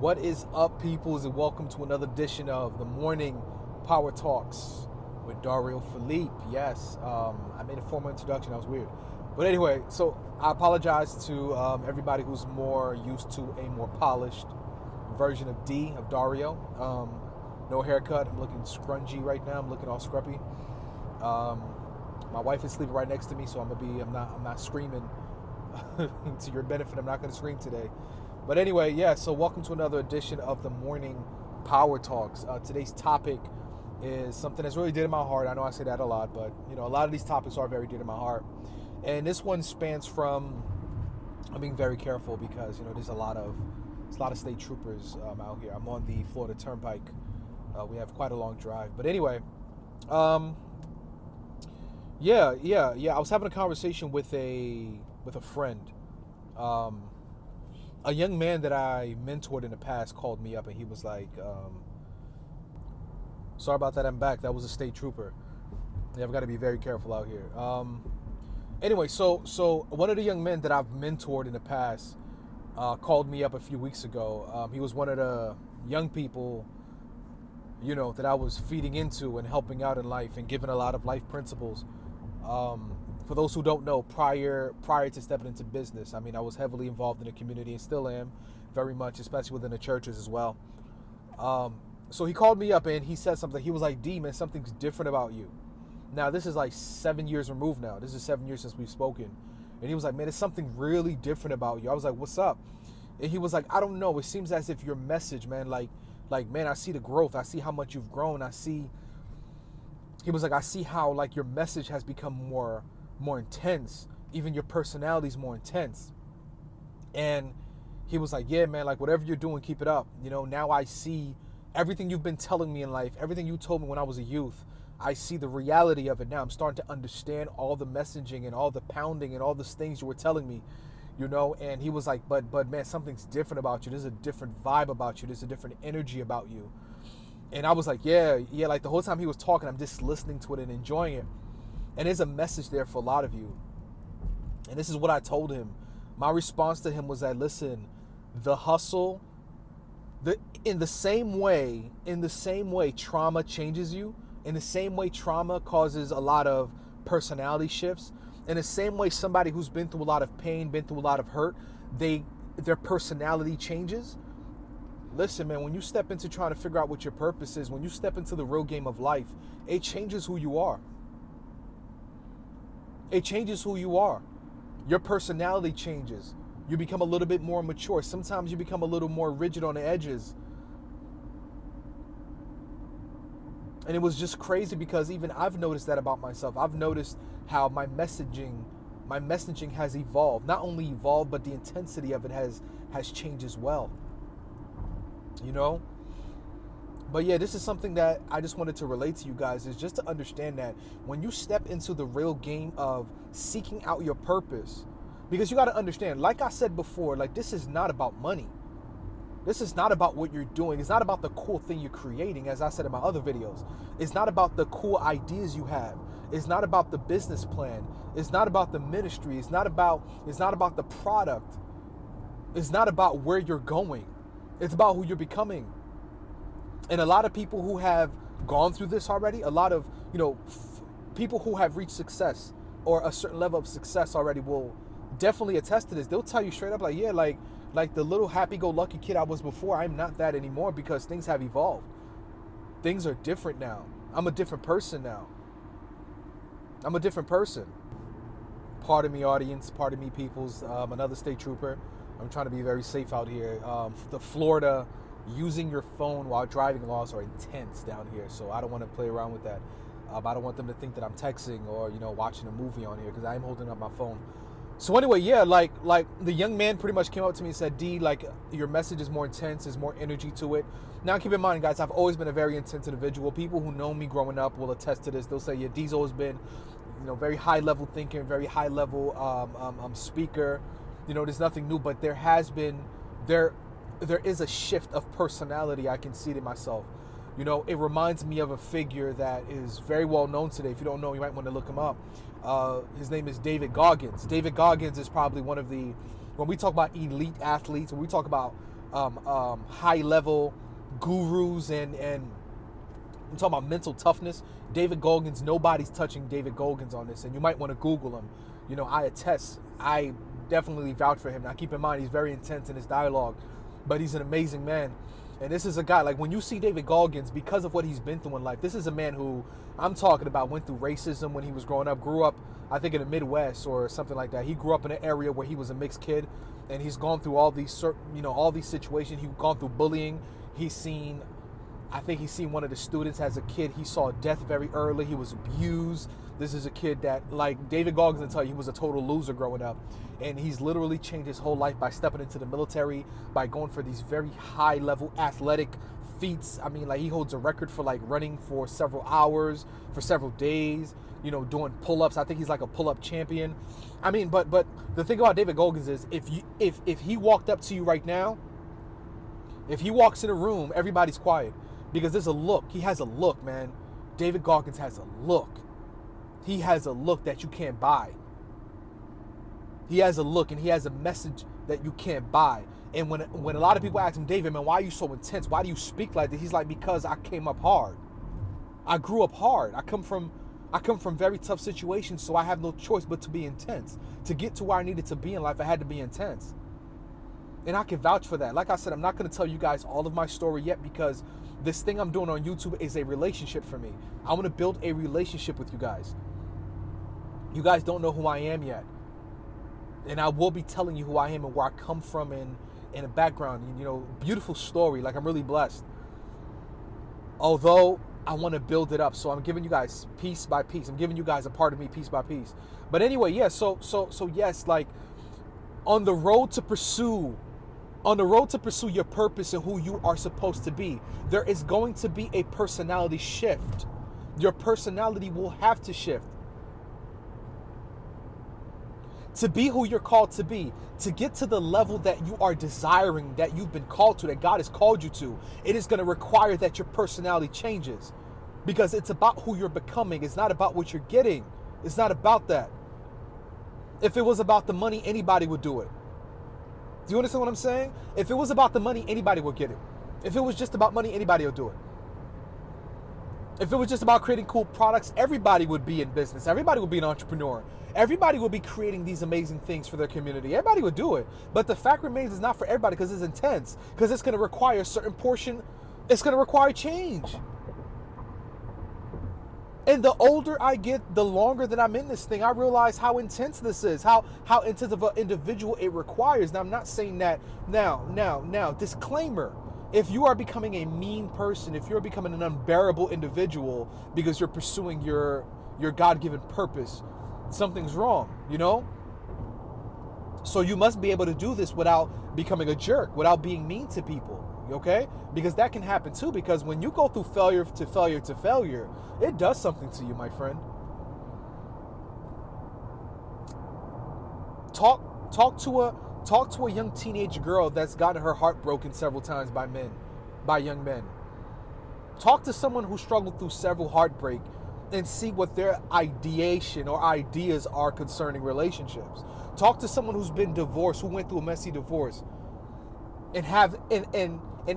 What is up, peoples, and welcome to another edition of the Morning Power Talks with Dario, Philippe. Yes, I made a formal introduction. That was weird. But anyway, so I apologize to everybody who's more used to a more polished version of Dario. No haircut. I'm looking scrungy right now. I'm looking all scruffy. My wife is sleeping right next to me, so I'm not screaming. To your benefit, I'm not going to scream today. But anyway, yeah, so welcome to another edition of the Morning Power Talks. Today's topic is something that's really dear to my heart. I know I say that a lot, but a lot of these topics are very dear to my heart. And this one spans from, I'm being very careful because, there's a lot of state troopers out here. I'm on the Florida Turnpike. We have quite a long drive. But anyway, yeah. I was having a conversation with a friend. A young man that I mentored in the past called me up and he was like, sorry about that, I'm back. That was a state trooper. Yeah, I've got to be very careful out here. Anyway, so one of the young men that I've mentored in the past called me up a few weeks ago. He was one of the young people, that I was feeding into and helping out in life and giving a lot of life principles. For those who don't know, prior to stepping into business, I was heavily involved in the community and still am very much, especially within the churches as well. So he called me up and he said something. He was like, D, man, something's different about you. Now, this is like 7 years removed now. This is 7 years since we've spoken. And he was like, man, there's something really different about you. I was like, what's up? And he was like, I don't know. It seems as if your message, man, like, man, I see the growth. I see how much you've grown. He was like, I see how like your message has become more intense. Even your personality's more intense. And he was like, yeah, man, like whatever you're doing, keep it up. Now I see everything you've been telling me in life, everything you told me when I was a youth. I see the reality of it now. I'm starting to understand all the messaging and all the pounding and all the things you were telling me, and he was like, but man, something's different about you. There's a different vibe about you. There's a different energy about you. And I was like, yeah, like the whole time he was talking, I'm just listening to it and enjoying it. And there's a message there for a lot of you. And this is what I told him. My response to him was that, listen, the hustle, in the same way trauma changes you, in the same way trauma causes a lot of personality shifts, in the same way somebody who's been through a lot of pain, been through a lot of hurt, their personality changes. Listen, man, when you step into trying to figure out what your purpose is, when you step into the real game of life, it changes who you are. It changes who you are. Your personality changes. You become a little bit more mature. Sometimes you become a little more rigid on the edges. And it was just crazy because even I've noticed that about myself. I've noticed how my messaging has evolved. Not only evolved, but the intensity of it has changed as well. But yeah, this is something that I just wanted to relate to you guys, is just to understand that when you step into the real game of seeking out your purpose, because you got to understand, like I said before, like this is not about money. This is not about what you're doing. It's not about the cool thing you're creating, as I said in my other videos. It's not about the cool ideas you have. It's not about the business plan. It's not about the ministry. It's not about the product. It's not about where you're going. It's about who you're becoming. And a lot of people who have gone through this already, a lot of, people who have reached success or a certain level of success already will definitely attest to this. They'll tell you straight up like, yeah, like the little happy-go-lucky kid I was before, I'm not that anymore because things have evolved. Things are different now. I'm a different person now. I'm a different person. Pardon me, audience. Pardon me, peoples. Another state trooper. I'm trying to be very safe out here. The Florida using your phone while driving laws are intense down here, so I don't want to play around with that. I don't want them to think that I'm texting or watching a movie on here because I'm holding up my phone. So anyway, yeah, like the young man pretty much came up to me and said, D, like your message is more intense, there's more energy to it. Now keep in mind, guys, I've always been a very intense individual. People who know me growing up will attest to this. They'll say, yeah, D's always been very high level thinker, very high level speaker. There's nothing new, but there is a shift of personality. I can see it in myself. It reminds me of a figure that is very well known today. If you don't know, you might want to look him up. His name is David Goggins. David Goggins is probably one of the, when we talk about elite athletes, when we talk about high level gurus and I'm talking about mental toughness. David Goggins, nobody's touching David Goggins on this, and you might want to Google him. You know, I attest. I definitely vouch for him. Now, keep in mind, he's very intense in his dialogue, but he's an amazing man. And this is a guy, like when you see David Goggins, because of what he's been through in life, this is a man who I'm talking about went through racism when he was growing up, grew up, I think in the Midwest or something like that. He grew up in an area where he was a mixed kid, and he's gone through all these certain, all these situations. He's gone through bullying. I think he's seen one of the students as a kid. He saw death very early. He was abused. This is a kid that, like David Goggins will tell you, he was a total loser growing up. And he's literally changed his whole life by stepping into the military, by going for these very high level athletic feats. I mean, like he holds a record for like running for several hours, for several days, doing pull-ups. I think he's like a pull-up champion. I mean, but the thing about David Goggins is if he walked up to you right now, if he walks in a room, everybody's quiet. Because there's a look. He has a look, man. David Goggins has a look. He has a look that you can't buy. He has a look and he has a message that you can't buy. And when a lot of people ask him, David, man, why are you so intense? Why do you speak like this? He's like, because I came up hard. I grew up hard. I come from very tough situations, so I have no choice but to be intense. To get to where I needed to be in life, I had to be intense. And I can vouch for that. Like I said, I'm not going to tell you guys all of my story yet because this thing I'm doing on YouTube is a relationship for me. I want to build a relationship with you guys. You guys don't know who I am yet. And I will be telling you who I am and where I come from in a background. Beautiful story. Like, I'm really blessed. Although I want to build it up. So I'm giving you guys piece by piece. I'm giving you guys a part of me piece by piece. But anyway, yeah, so yes, like on the road to pursue your purpose and who you are supposed to be, there is going to be a personality shift. Your personality will have to shift. To be who you're called to be, to get to the level that you are desiring, that you've been called to, that God has called you to, it is going to require that your personality changes. Because it's about who you're becoming. It's not about what you're getting. It's not about that. If it was about the money, anybody would do it. Do you understand what I'm saying? If it was about the money, anybody would get it. If it was just about money, anybody would do it. If it was just about creating cool products, everybody would be in business. Everybody would be an entrepreneur. Everybody would be creating these amazing things for their community. Everybody would do it. But the fact remains, it's not for everybody because it's intense. Because it's going to require a certain portion. It's going to require change. And the older I get, the longer that I'm in this thing, I realize how intense this is, how intense of an individual it requires. Now, I'm not saying that now, disclaimer. If you are becoming a mean person, if you're becoming an unbearable individual because you're pursuing your God-given purpose, something's wrong, So you must be able to do this without becoming a jerk, without being mean to people. Okay? Because that can happen too, because when you go through failure to failure to failure, it does something to you, my friend. Talk to a young teenage girl that's gotten her heart broken several times by young men. Talk to someone who struggled through several heartbreak and see what their ideation or ideas are concerning relationships. Talk to someone who's been divorced, who went through a messy divorce, and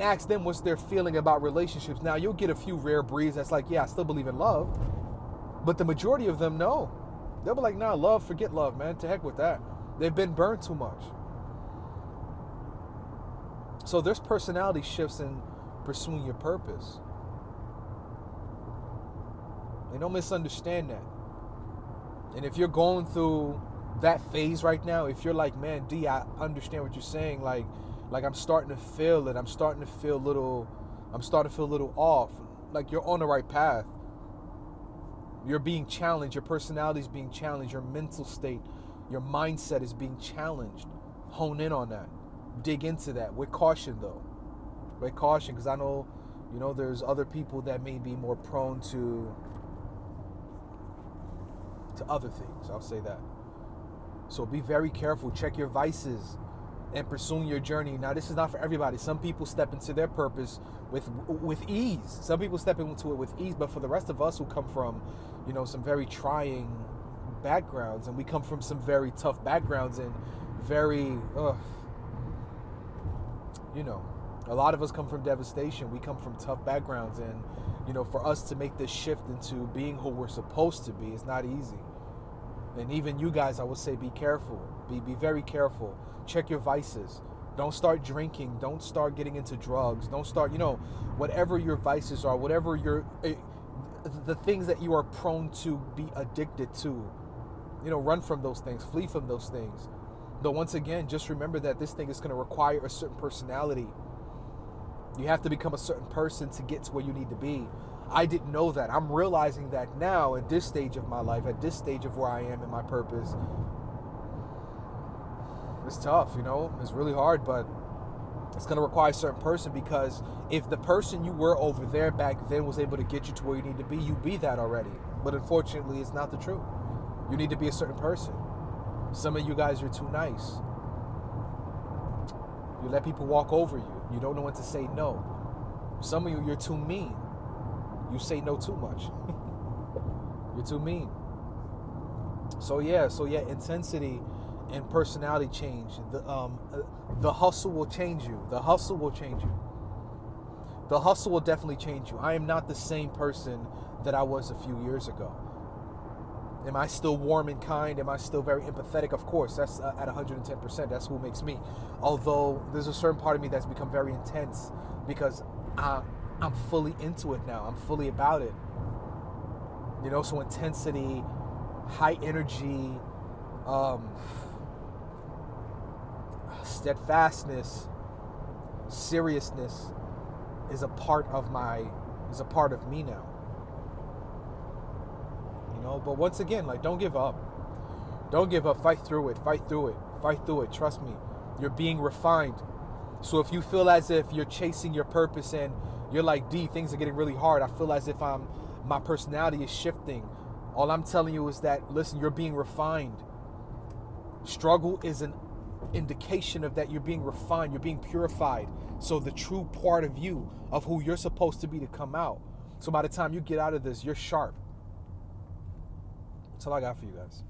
ask them what's their feeling about relationships. Now, you'll get a few rare breeds that's like, yeah, I still believe in love. But the majority of them, no. They'll be like, nah, love, forget love, man. To heck with that. They've been burned too much. So there's personality shifts in pursuing your purpose. And don't misunderstand that. And if you're going through that phase right now, if you're like, man, D, I understand what you're saying, like I'm starting to feel it. I'm starting to feel a little off. Like you're on the right path. You're being challenged. Your personality is being challenged. Your mental state, your mindset is being challenged. Hone in on that. Dig into that. With caution, though. With caution, because I know, there's other people that may be more prone to other things. I'll say that. So be very careful. Check your vices and pursuing your journey. Now, this is not for everybody. Some people step into their purpose with ease. Some people step into it with ease, but for the rest of us who come from, some very trying backgrounds, and we come from some very tough backgrounds and very, A lot of us come from devastation. We come from tough backgrounds, and for us to make this shift into being who we're supposed to be is not easy. And even you guys, I would say, be careful. Be very careful. Check your vices. Don't start drinking. Don't start getting into drugs. Don't start, whatever your vices are, whatever the things that you are prone to be addicted to. Run from those things. Flee from those things. Though once again, just remember that this thing is going to require a certain personality. You have to become a certain person to get to where you need to be. I didn't know that. I'm realizing that now at this stage of my life, at this stage of where I am in my purpose. It's tough, it's really hard, but it's going to require a certain person, because if the person you were over there back then was able to get you to where you need to be, you be that already. But unfortunately, it's not the truth. You need to be a certain person. Some of you guys are too nice. You let people walk over you. You don't know when to say no. Some of you, you're too mean. You say no too much. You're too mean. So yeah, intensity and personality change. The hustle will change you. The hustle will change you. The hustle will definitely change you. I am not the same person that I was a few years ago. Am I still warm and kind? Am I still very empathetic? Of course, that's at 110%. That's who makes me. Although there's a certain part of me that's become very intense, because I'm fully into it now. I'm fully about it. So intensity, high energy, steadfastness, seriousness is a part of me now. But once again, don't give up. Don't give up. Fight through it. Fight through it. Fight through it. Trust me. You're being refined. So if you feel as if you're chasing your purpose and you're like, D, things are getting really hard, I feel as if my personality is shifting. All I'm telling you is that, listen, you're being refined. Struggle is an indication of that you're being refined. You're being purified. So the true part of you, of who you're supposed to be, to come out. So by the time you get out of this, you're sharp. That's all I got for you guys.